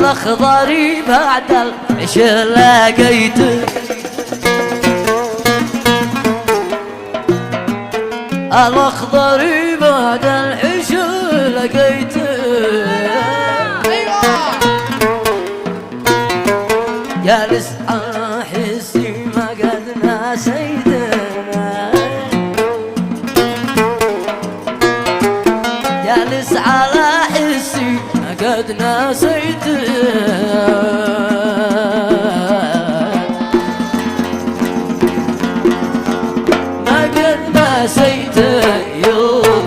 الاخضر بعد العشاء لقيته، الاخضر بعد العشاء لقيته، جالس على حسي ما قد نسيته، جالس على حسي ما قد نسيته، ما قد نسيته يوم.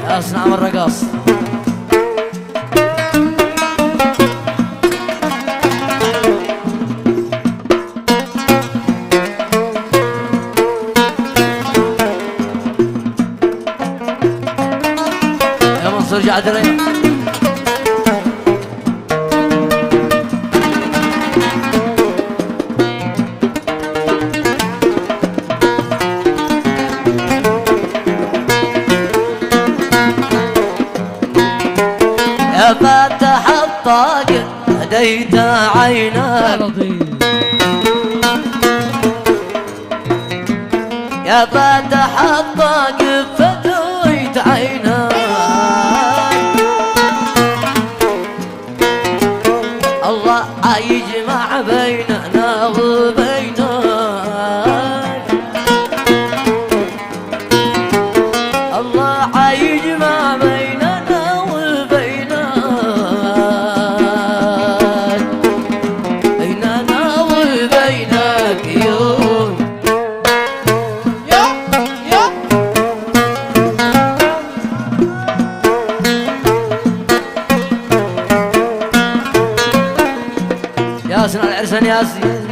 أصنع الرقص يا منصور جعدري. يا فاتح الطاقة هديت عينك، يا فاتح الطاقة فديت عينك، الله يجمع بيننا وبينك، الله يجمع بيننا وبينك، بيننا وبينك يوم. ياسين العرسان ياسين.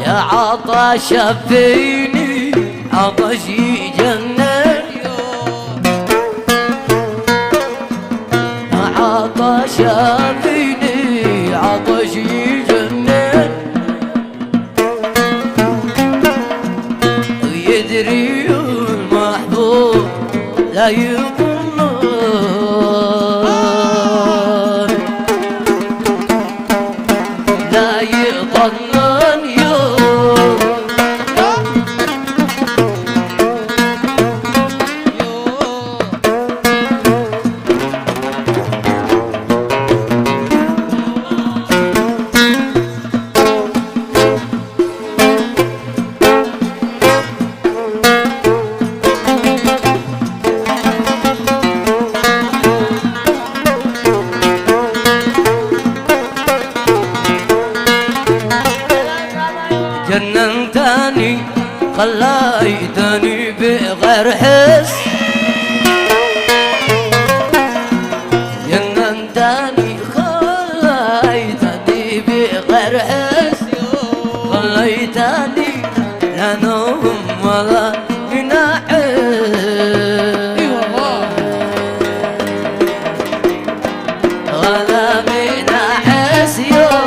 يا عطش فيني عطش يجنن، يا عطش فيني عطش يجنن، ويدري المحبوب لا يظن، لا يظنن يوم. جننتني خليتني بغير حس، جننتني خليتني بغير حس، خليتني لا نوم ولا نعس، ولا بنعس يوم.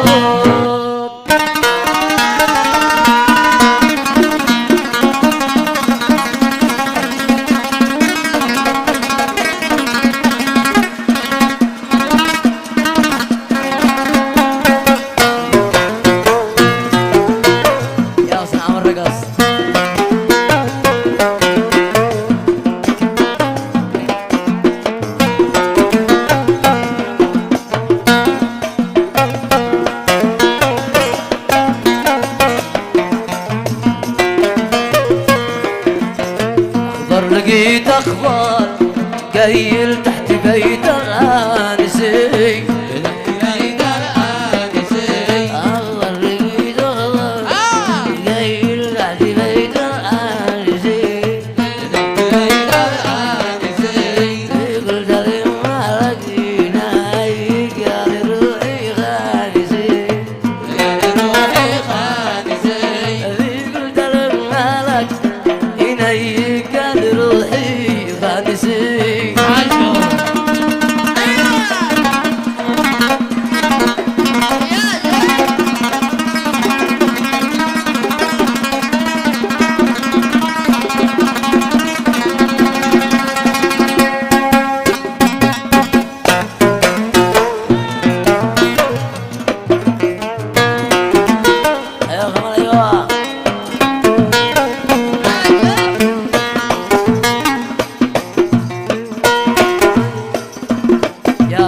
لقيت اخبار قايل تحت بيت الانسي، بيت الانسي الله لقيت اخبار قايل تحت بيت الانسي، بيت الانسي قلت لما لقينا قال روحي خانسي، روحي خانسي قلت لما لقينا قال روحي خانسي.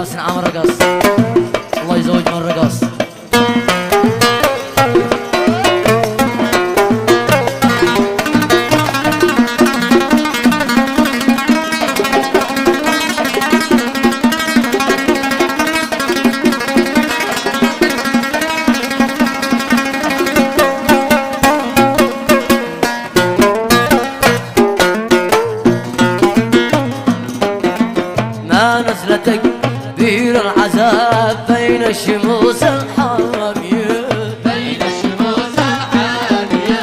رقص نعم رقص الله يزوج من رقص نزلتك بير العذاب بين الشموس الحامية بين الشموس الحامية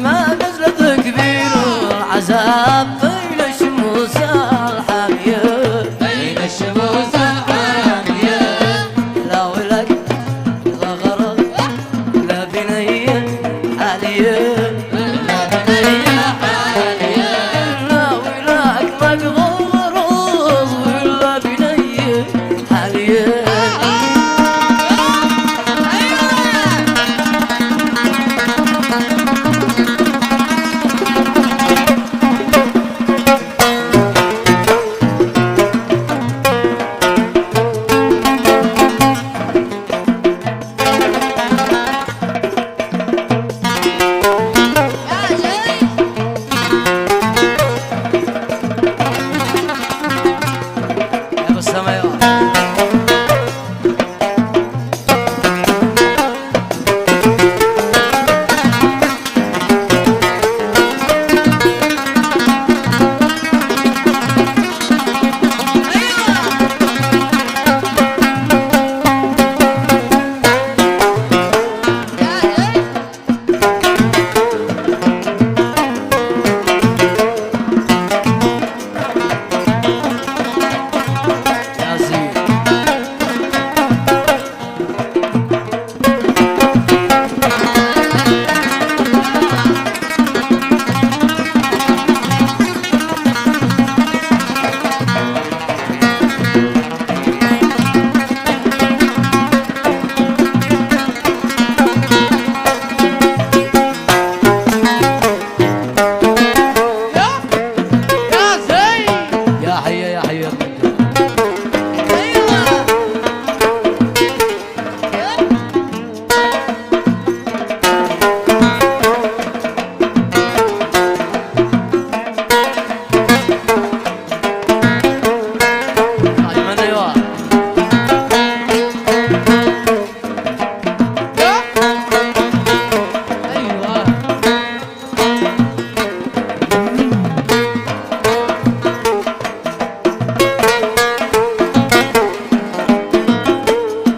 ما نزلتك بير العذاب بين الشموس الحامية بين الشموس الحامية لا ولك لا غرض لا بنية عالية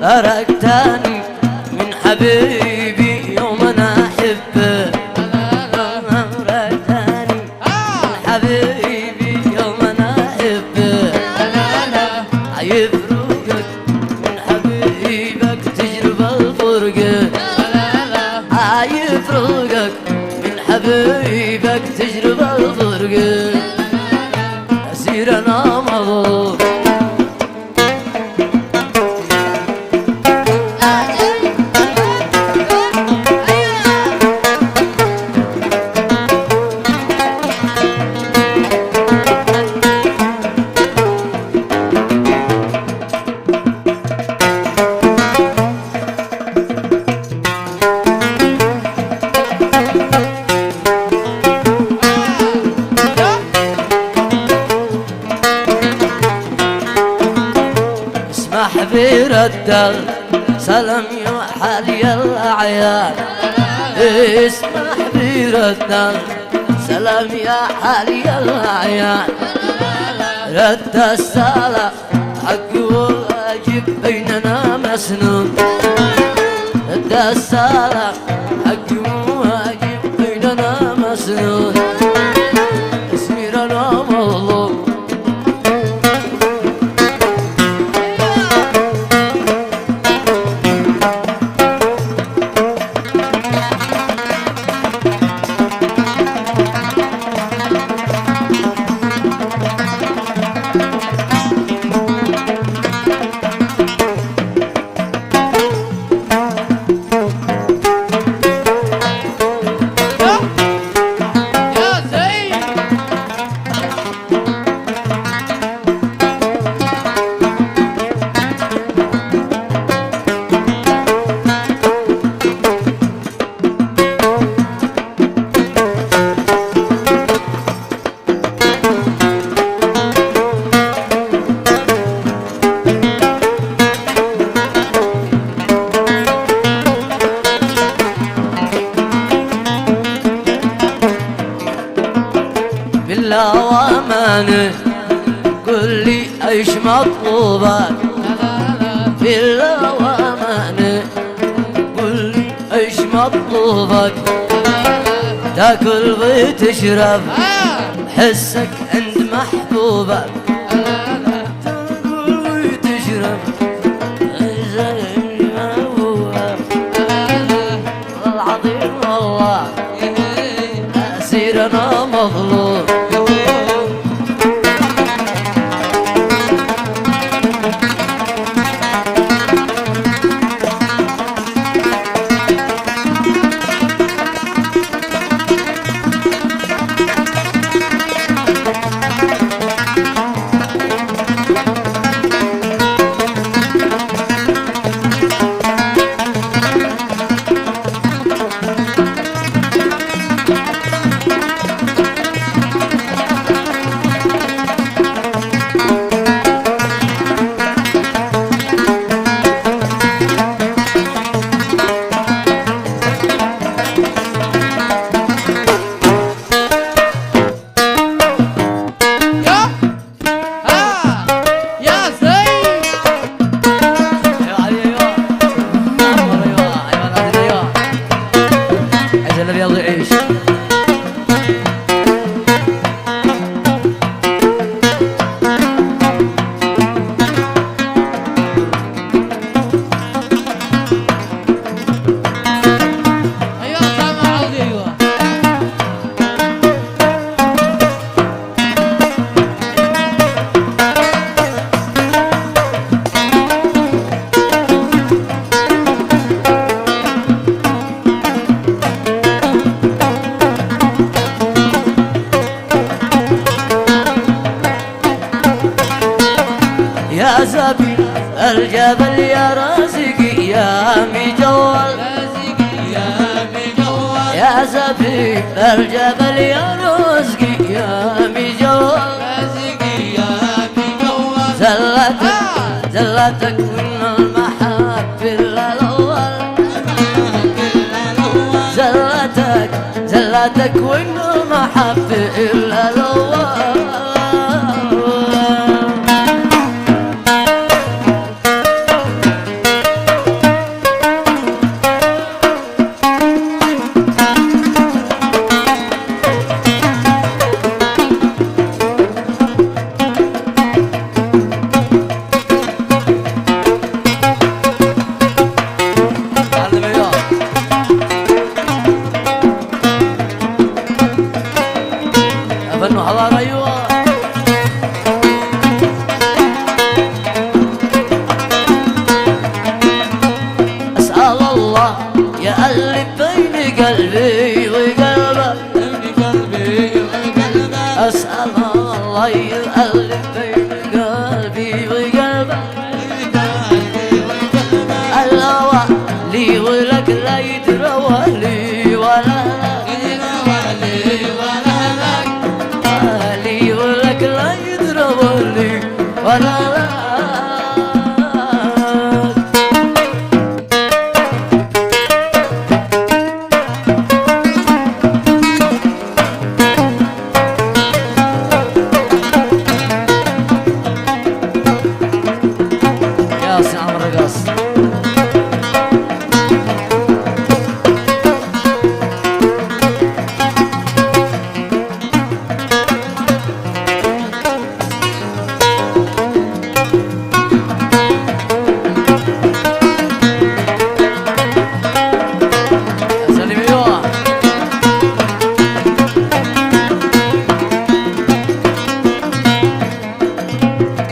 تركتني من حبيبي يوم انا احبه تركتني من حبيبي يوم انا احبه يفرقك من حبيبك تجربة الفرقة يفرقك من حبيبك تجربة الفرقة أسير انا مظلوم حبير الدر سلام يا حالي الأعيان اسمع حبير الدر سلام يا حالي الأعيان رد السلام حق واجب بيننا مسنون رد السلام حق واجب بيننا مسنون اسمير انا مظلوم ايش مطلوبك في الاوامر قل لي ايش مطلوبك تاكل وتشرب حسك عند محبوبك تاكل وتشرب زي ما هو العظيم والله أسير أنا مظلوم يا زبيب الجبل يا رازقي يا مجول يا زبيب الجبل يا رازقي يا مجول زلتك من المحب الأول زلتك من المحب الأول أسأل الله يألف بين قلبي وقلبك أسأل الله يألف بين قلبي وقلبك الهوى لي ولك لا يدرى لي ولا لي ولك لا يدرى لي ولا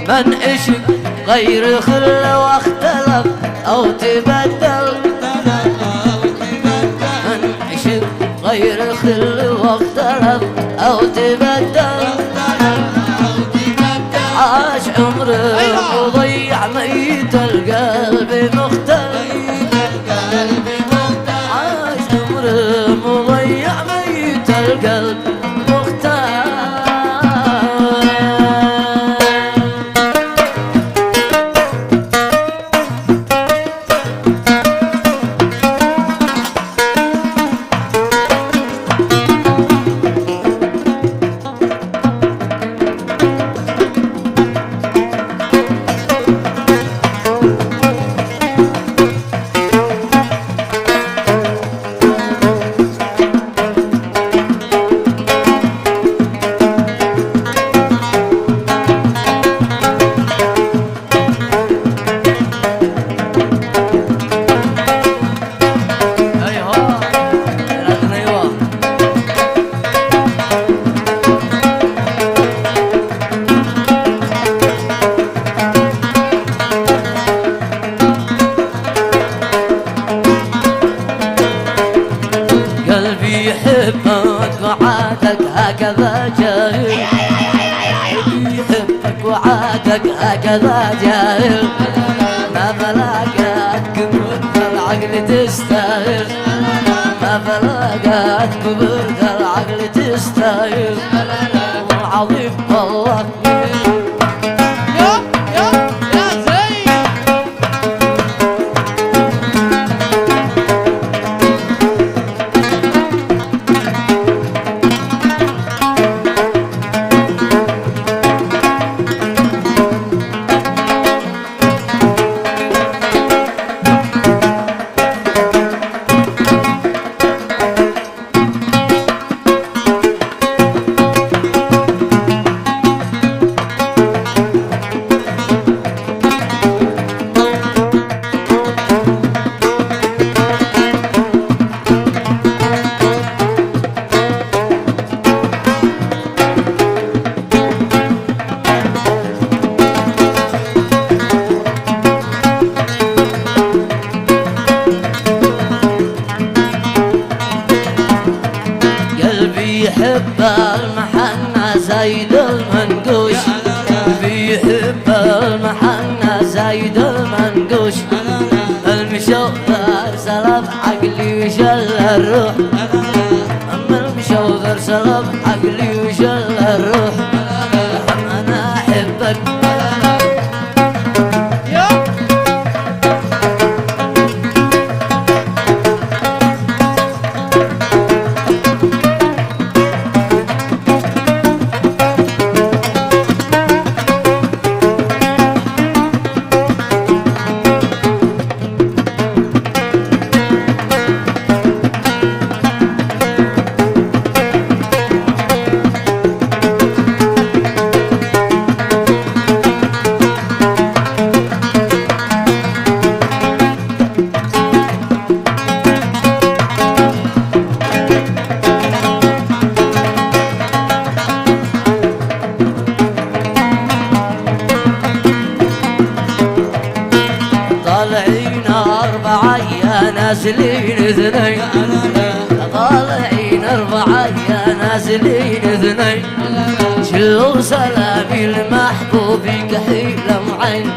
من عشق غير خل واختلف أو تبدل من عشق غير خل واختلف أو تبدل عاش عمره وضيع ميت القلب مختلف عاش عمره وضيع ميت القلب مختلف هكذا جاهل ما بلاقات كبر العقل تستاهل ما بلاقات كبر العقل تستاهل والعظيم والله يحب المحنة زايد المنقوش بيحب المحنة زايد المنقوش المشوذر سلب عقلي وشل الروح أما المشوذر سلب عقلي وشل الروح أنا أحبك طالعين أربعة يا نازلين اثنين طالعين أربعة يا نازلين اثنين شلو سلامي لمحبوبي كحيل معين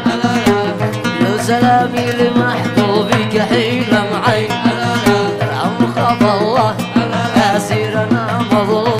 شلو سلامي لمحبوبي كحيل معين عم خاف الله يا سيرنا مظلوم